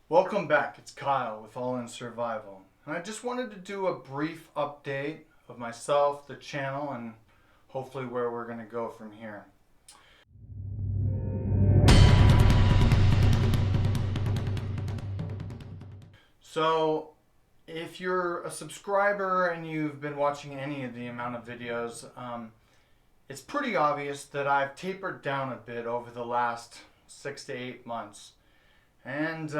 Welcome back, it's Kyle with All In Survival. And I just wanted to do a brief update of myself, the channel, and hopefully where we're going to go from here. So, if you're a subscriber and you've been watching any of the amount of videos, it's pretty obvious that I've tapered down a bit over the last 6 to 8 months. And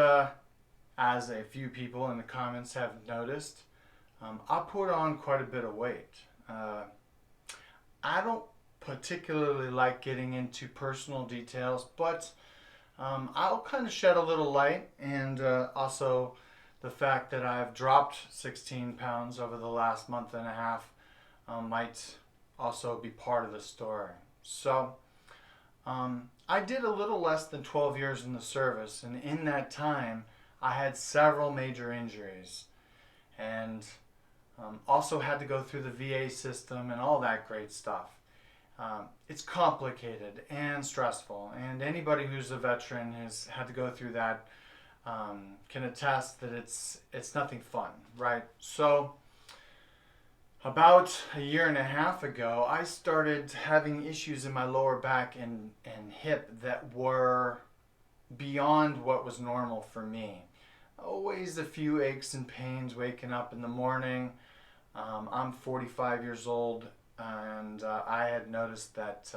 as a few people in the comments have noticed, I put on quite a bit of weight. I don't particularly like getting into personal details, but I'll kind of shed a little light, and also the fact that I've dropped 16 pounds over the last month and a half might also be part of the story. So, I did a little less than 12 years in the service, and in that time, I had several major injuries, and also had to go through the VA system and all that great stuff. It's complicated and stressful, and anybody who's a veteran has had to go through that can attest that it's nothing fun, right? So, about a year and a half ago, I started having issues in my lower back and hip that were beyond what was normal for me. Always a few aches and pains waking up in the morning. I'm 45 years old, and I had noticed that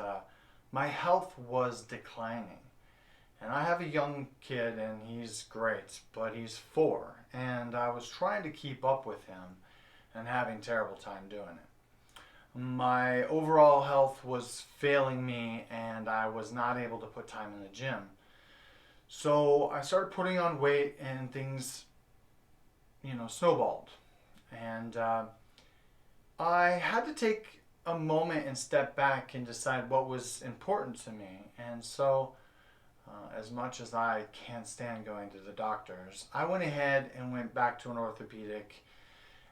my health was declining. And I have a young kid, and he's great, but he's 4, and I was trying to keep up with him and having terrible time doing it. My overall health was failing me, and I was not able to put time in the gym. So I started putting on weight, and things, snowballed. And I had to take a moment and step back and decide what was important to me. And so, as much as I can't stand going to the doctors, I went ahead and went back to an orthopedic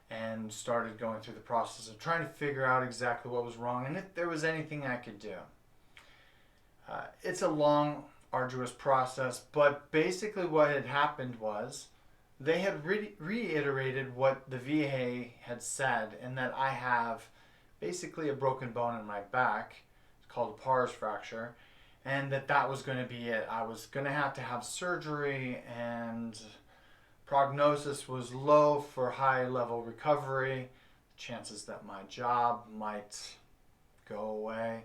and started going through the process of trying to figure out exactly what was wrong and if there was anything I could do. It's a long, arduous process, but basically what had happened was they had reiterated what the VA had said, and that I have basically a broken bone in my back. It's called a pars fracture, and that was going to be it. I was going to have surgery, and prognosis was low for high level recovery. Chances that my job might go away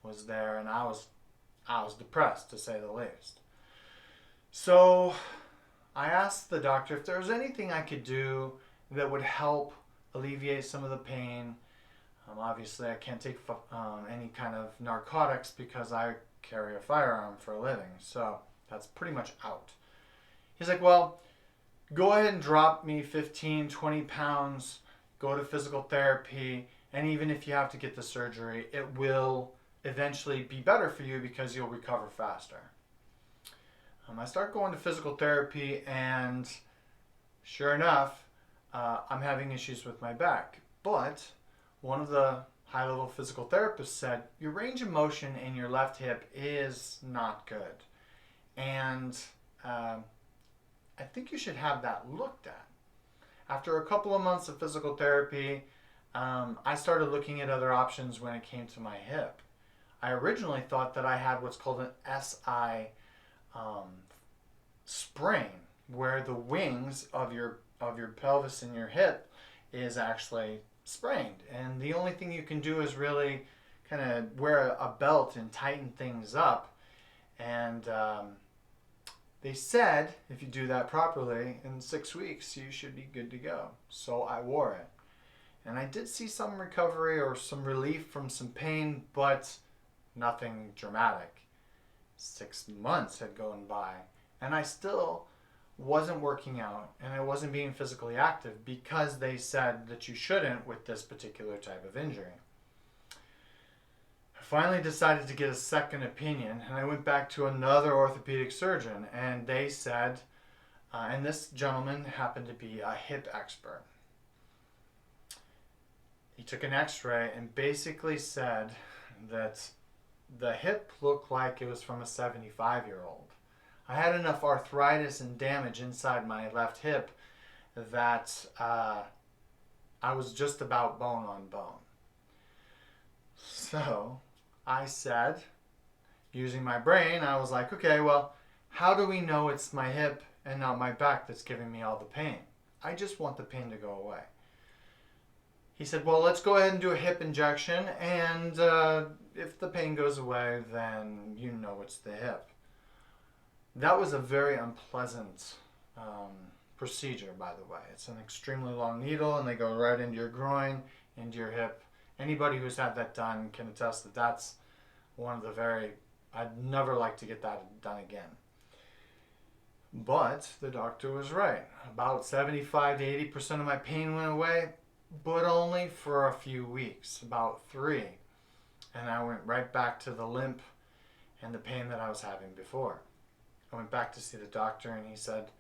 was there, and I was depressed, to say the least. So I asked the doctor if there was anything I could do that would help alleviate some of the pain. Obviously, I can't take any kind of narcotics because I carry a firearm for a living, so that's pretty much out. He's like, well, go ahead and drop me 15, 20 pounds, go to physical therapy, and even if you have to get the surgery, it will eventually be better for you because you'll recover faster. I start going to physical therapy, and sure enough, I'm having issues with my back. But one of the high-level physical therapists said, your range of motion in your left hip is not good. And I think you should have that looked at. After a couple of months of physical therapy, I started looking at other options when it came to my hip. I originally thought that I had what's called an SI sprain, where the wings of your pelvis and your hip is actually sprained, and the only thing you can do is really kind of wear a belt and tighten things up. And they said if you do that properly, in 6 weeks you should be good to go. So I wore it, and I did see some recovery or some relief from some pain, but nothing dramatic. 6 months had gone by, and I still wasn't working out, and I wasn't being physically active because they said that you shouldn't with this particular type of injury. I finally decided to get a second opinion, and I went back to another orthopedic surgeon, and they said, and this gentleman happened to be a hip expert. He took an x-ray and basically said that the hip looked like it was from a 75-year-old. I had enough arthritis and damage inside my left hip that I was just about bone on bone. So I said, using my brain, I was like, okay, well, how do we know it's my hip and not my back that's giving me all the pain? I just want the pain to go away. He said, well, let's go ahead and do a hip injection, and if the pain goes away, then you know it's the hip. That was a very unpleasant procedure, by the way. It's an extremely long needle, and they go right into your groin, into your hip. Anybody who's had that done can attest that that's one of the very... I'd never like to get that done again. But the doctor was right. About 75 to 80% of my pain went away, but only for a few weeks, about 3. And I went right back to the limp and the pain that I was having before. I went back to see the doctor, and he said,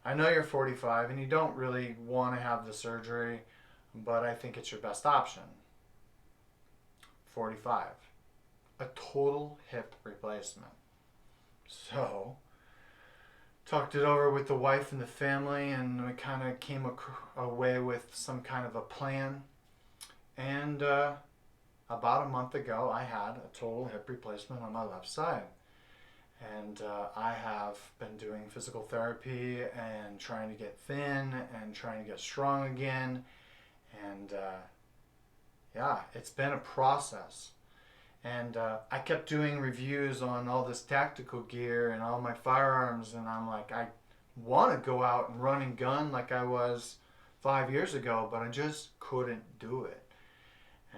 I know you're 45 and you don't really want to have the surgery, but I think it's your best option. 45. A total hip replacement. So, talked it over with the wife and the family, and we kind of came away with some kind of a plan. And about a month ago, I had a total hip replacement on my left side. And I have been doing physical therapy and trying to get thin and trying to get strong again. And yeah, it's been a process. And I kept doing reviews on all this tactical gear and all my firearms, and I'm like, I want to go out and run and gun like I was 5 years ago, but I just couldn't do it.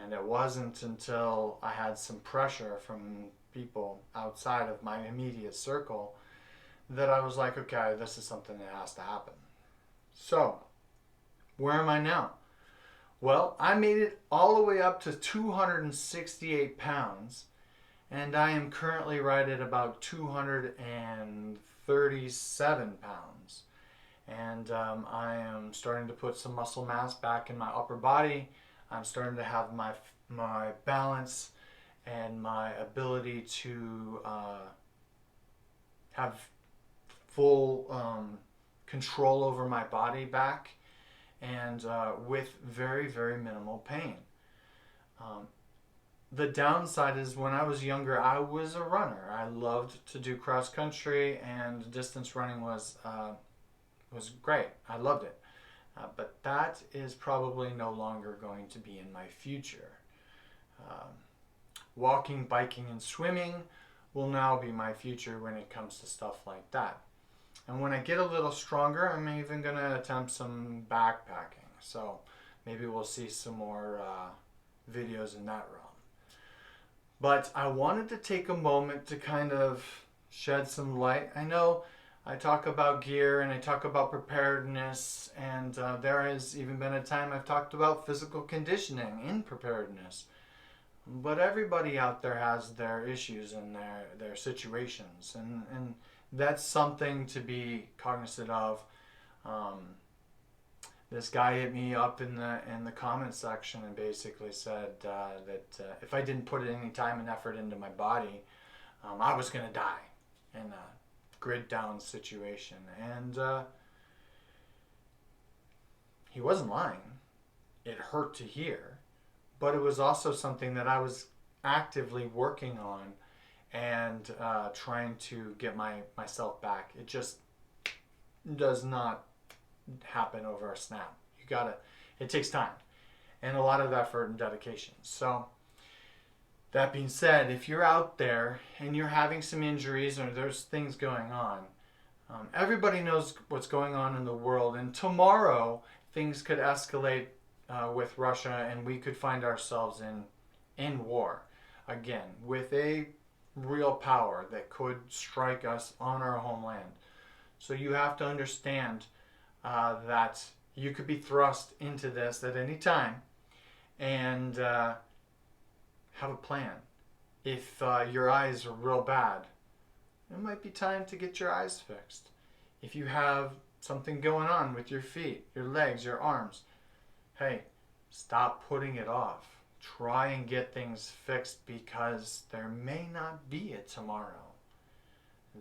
And it wasn't until I had some pressure from people outside of my immediate circle that I was like, okay, this is something that has to happen. So, where am I now? Well, I made it all the way up to 268 pounds, and I am currently right at about 237 pounds. And I am starting to put some muscle mass back in my upper body. I'm starting to have my balance and my ability to have full control over my body back, and with very, very minimal pain. The downside is when I was younger, I was a runner. I loved to do cross country, and distance running was great. I loved it. But that is probably no longer going to be in my future. Walking, biking, and swimming will now be my future when it comes to stuff like that. And when I get a little stronger, I'm even going to attempt some backpacking. So maybe we'll see some more videos in that realm. But I wanted to take a moment to kind of shed some light. I know I talk about gear and I talk about preparedness, and there has even been a time I've talked about physical conditioning in preparedness. But everybody out there has their issues and their situations, and that's something to be cognizant of. This guy hit me up in the comment section and basically said that if I didn't put any time and effort into my body, I was going to die in a grid down situation. And he wasn't lying. It hurt to hear, but it was also something that I was actively working on and trying to get myself back. It just does not happen over a snap. It takes time and a lot of effort and dedication. So that being said, if you're out there and you're having some injuries or there's things going on, everybody knows what's going on in the world, and tomorrow things could escalate with Russia, and we could find ourselves in war again with a real power that could strike us on our homeland. So you have to understand that you could be thrust into this at any time, and have a plan. If your eyes are real bad, it might be time to get your eyes fixed. If you have something going on with your feet, your legs, your arms, hey, stop putting it off. Try and get things fixed, because there may not be a tomorrow.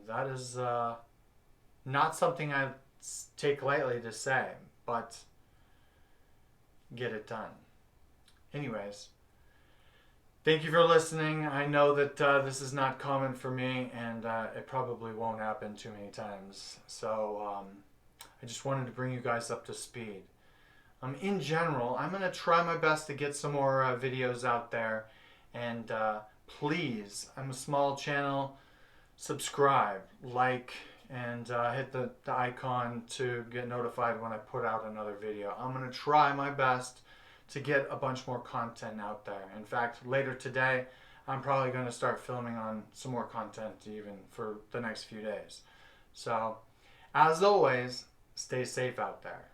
That is Not something I take lightly to say, but get it done. Anyways, thank you for listening. I know that this is not common for me, and it probably won't happen too many times. So I just wanted to bring you guys up to speed. In general, I'm going to try my best to get some more videos out there. And please, I'm a small channel. Subscribe, like, and hit the icon to get notified when I put out another video. I'm going to try my best to get a bunch more content out there. In fact, later today, I'm probably going to start filming on some more content even for the next few days. So, as always, stay safe out there.